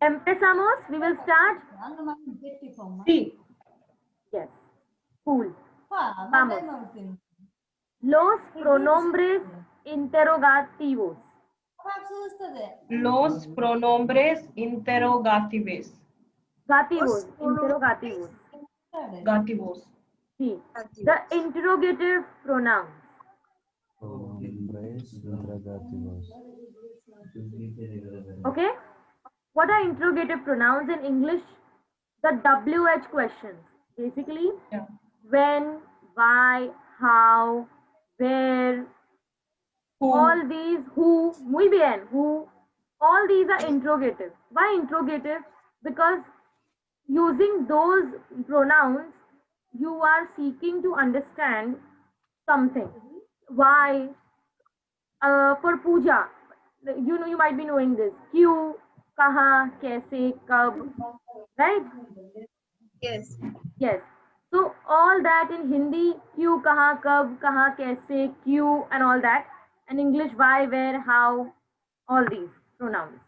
Empezamos. We will start. Sí. Yes. Cool. Vamos. Los pronombres interrogativos. Los pronombres interrogativos. Gativos. Interrogativos. Gativos. Sí. The interrogative pronouns. Pronombres interrogativos. Okay. What are interrogative pronouns in English? The WH questions. Basically, Yeah. when, why, how, where, Who? all these, who, muy bien, who, all these are interrogative. Why interrogative? Because using those pronouns, you are seeking to understand something. Why? For puja, you know, you might be knowing this. Kyun, kaha, kaise, kab, right? Yes. Yes. So all that in Hindi, kyun, kaha, kaise, kyun, and all that. And English, why, where, how, all these pronouns.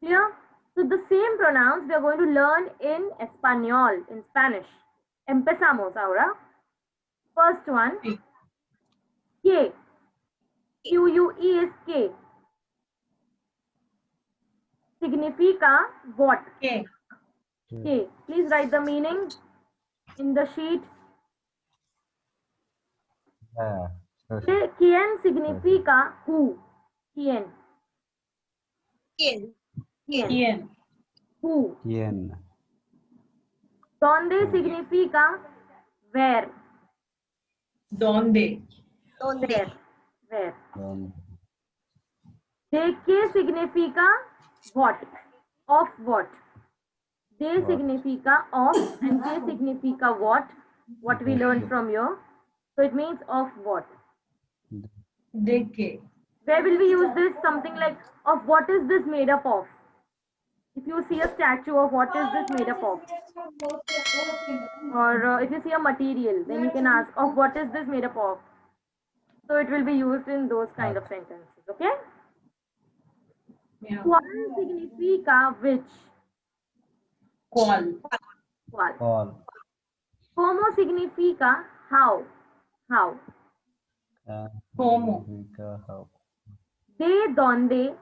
Clear? So the same pronouns we are going to learn in Espanol, in Spanish. Empezamos ahora. First one, Sí. que. Q-U-E is que. Significa what? ¿Qué? Que. Please write the meaning in the sheet. Yeah. ¿Quién significa who? ¿Quién? ¿Quién? ¿Quién? ¿Quién? Who. ¿Quién? ¿Dónde Who. significa where? ¿Dónde? ¿Dónde? Where. Where. ¿Dónde? ¿De qué significa what? Of what? De What? significa of and que significa what? What we learned from you. So it means of what? ¿De qué? Where will we use this? Something like, of what is this made up of? If you see a statue of what is this made up of? Or if you see a material, then you can ask, of what is this made up of? So it will be used in those kind of sentences, okay? Yeah. ¿Cuál significa which? ¿Cuál? ¿Cuál? All. ¿Cómo significa how? How? ¿Cómo? Significa how. De donde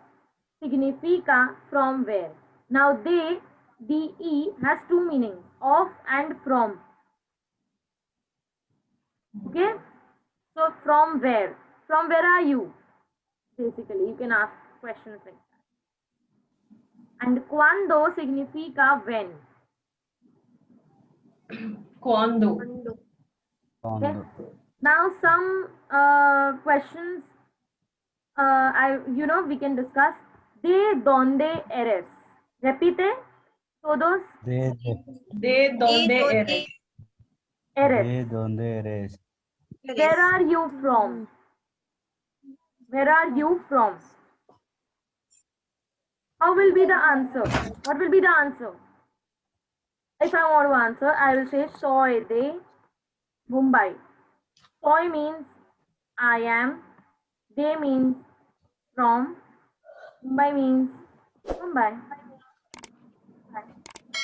significa from where. Now de, de has two meanings, of and from. Okay? So from where? From where are you? Basically, you can ask questions like that. And cuando significa when. ¿Cuándo? ¿Cuándo? Okay? Cuando. Now some questions we can discuss. ¿De dónde eres? Repite todos. ¿De ¿De dónde ¿De eres? Eres. dónde eres? Where are you from? Where are you from? How will be the answer? What will be the answer? If I want to answer, I will say soy de Mumbai. Soy means I am. De means from. Mumbai means Mumbai.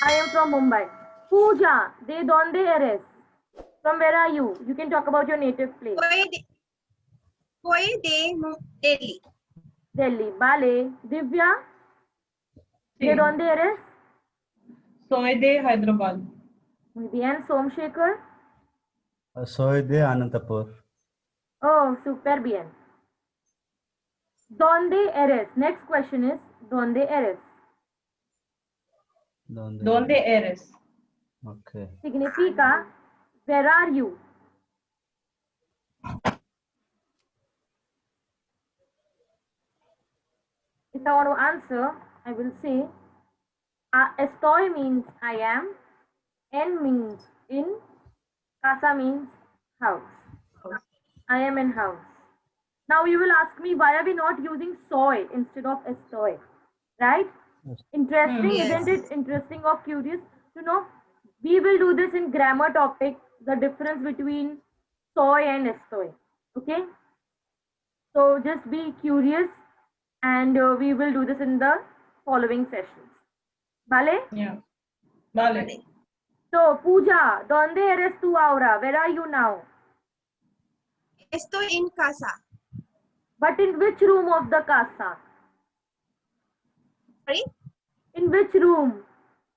I am from Mumbai. Pooja, de donde eres? From where are you? You can talk about your native place. Soy de Delhi. Delhi. Vale. Divya, Sí. ¿de dónde eres? Soy de Hyderabad. Muy bien. Somshekhar. Soy de Anantapur. Oh, super bien. ¿Dónde eres? Next question is, ¿dónde eres? ¿Dónde eres? Okay. Significa, where are you? If I want to answer, I will say, estoy means I am, en means in, casa means house. I am in house. Now you will ask me, why are we not using soy instead of estoy? Right? Interesting, Yes. isn't it? Interesting or curious to know? We will do this in grammar topic, the difference between soy and estoy. Okay? So just be curious and we will do this in the following sessions. ¿Vale? Yeah. Vale. So, Pooja, ¿dónde eres tú ahora? Where are you now? Estoy en casa. But in which room of the casa? Sorry? In which room?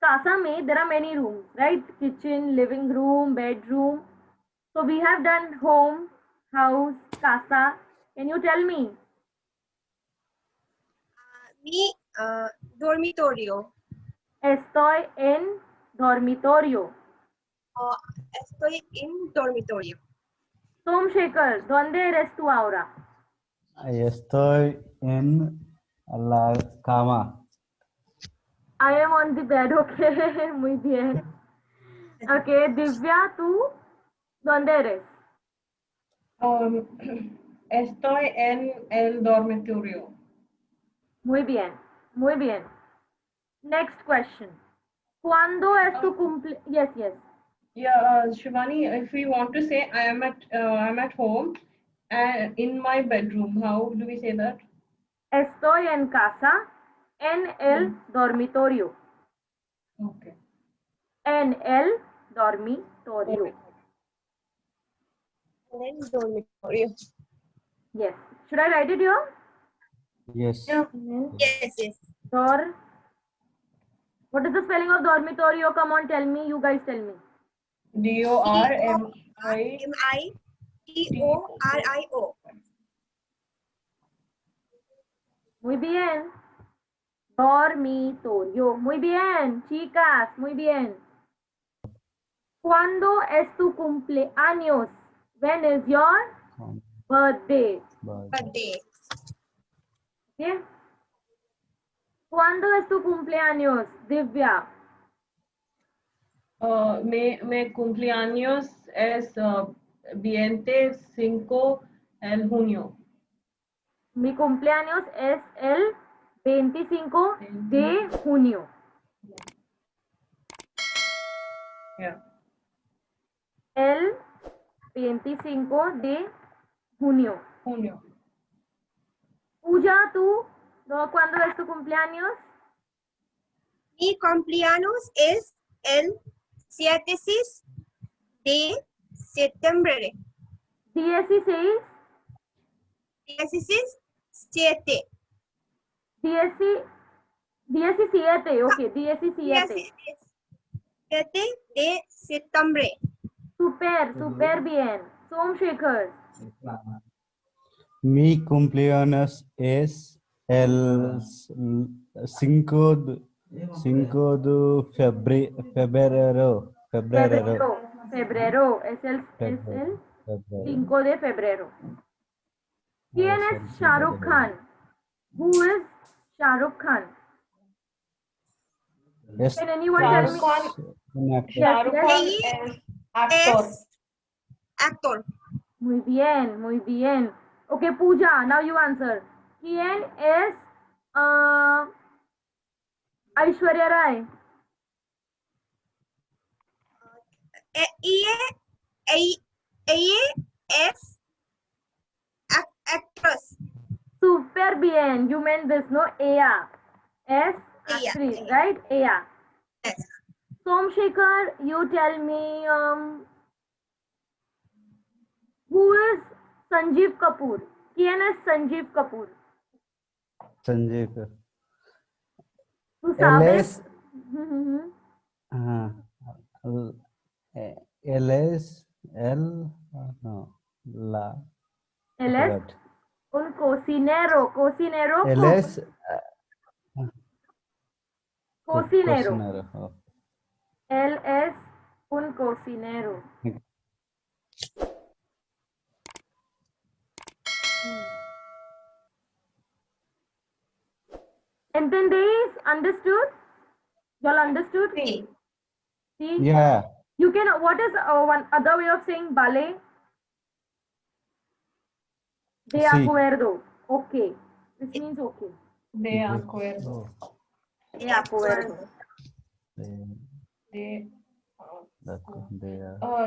Casa mein, there are many rooms, right? Kitchen, living room, bedroom. So we have done home, house, casa. Can you tell me? Mi dormitorio. Estoy en dormitorio. Estoy en dormitorio. Somshekhar, ¿dónde eres tú ahora? Estoy en la cama. I am on the bed, okay. Muy bien. Okay, Divya, ¿tú dónde eres? Estoy en el dormitorio. Muy bien, muy bien. Next question. ¿Cuándo es tu cumple? Yes, yes. Yeah, Shivani, if we want to say I'm at home and in my bedroom, how do we say that? Estoy en casa, en el dormitorio. Okay. En el dormitorio. En el dormitorio. Yes. Should I write it here? Yes. Yeah. Yes, yes. What is the spelling of dormitorio? Come on, tell me. You guys tell me. DORMI. MITORIO. Muy bien. Dormitorio. Muy bien, chicas. Muy bien. ¿Cuándo es tu cumpleaños? When is your birthday? Birthday. ¿Bien? ¿Cuándo es tu cumpleaños, Divya? Mi cumpleaños es 25 de junio. Mi cumpleaños es el 25 de junio. Yeah. El 25 de junio. Junio. Pooja, ¿tú? ¿Cuándo es tu cumpleaños? Mi cumpleaños es el 16 de septiembre. 16. 16, 7. 17, ok, 17. 7 de septiembre. Super bien. Somshekhar. Mi cumpleaños es el 5 de febrero. Febrero. Es el 5 de febrero. ¿Quién es Shah Rukh Khan? Who is Shah Rukh Khan? Can anyone Shah tell Rukh me? Khan. Yes, Shah Rukh Khan yes. es actor. Es actor. Muy bien, muy bien. Okay, Pooja, now you answer. ¿Quién es Aishwarya Rai? Ella es actress. Super bien. You meant this, no? Aya. Es Aya. actress, right? Aya. Yes. Somshekhar, you tell me who is Sanjeev Kapoor? ¿Quién es Sanjeev Kapoor? Sanjay. ¿Tú Él sabes? es, él es no, la. Él es forgot. un cocinero. Cocinero. Él cook. es Cocinero. cocinero. Oh. Él es un cocinero. ¿Entendéis? Understood? Y'all understood? Sí. See? Yeah. You can, what is one other way of saying vale? De Sí. acuerdo. Okay. This means okay. De acuerdo. De acuerdo. De They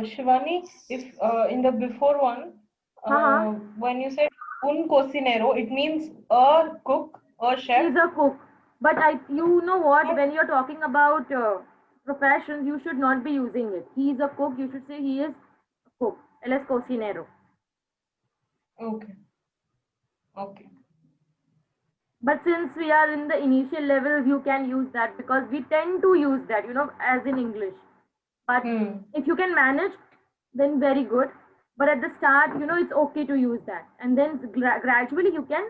Shivani, if in the before one, when you said un cocinero, it means a cook, a chef. He's a cook. But you know what? When you're talking about professions, you should not be using it. He is a cook. You should say he is a cook. Él es cocinero. Okay. Okay. But since we are in the initial levels, you can use that because we tend to use that, as in English. But if you can manage, then very good. But at the start, it's okay to use that. And then gradually you can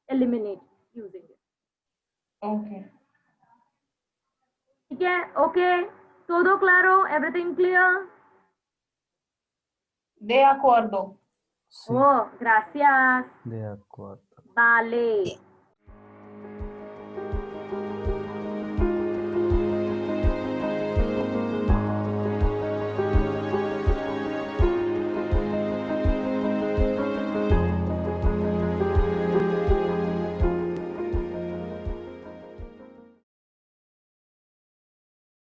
eliminate using it. Okay. Okay. Todo claro? Everything clear? De acuerdo. Sí, Oh, gracias. de acuerdo. Vale.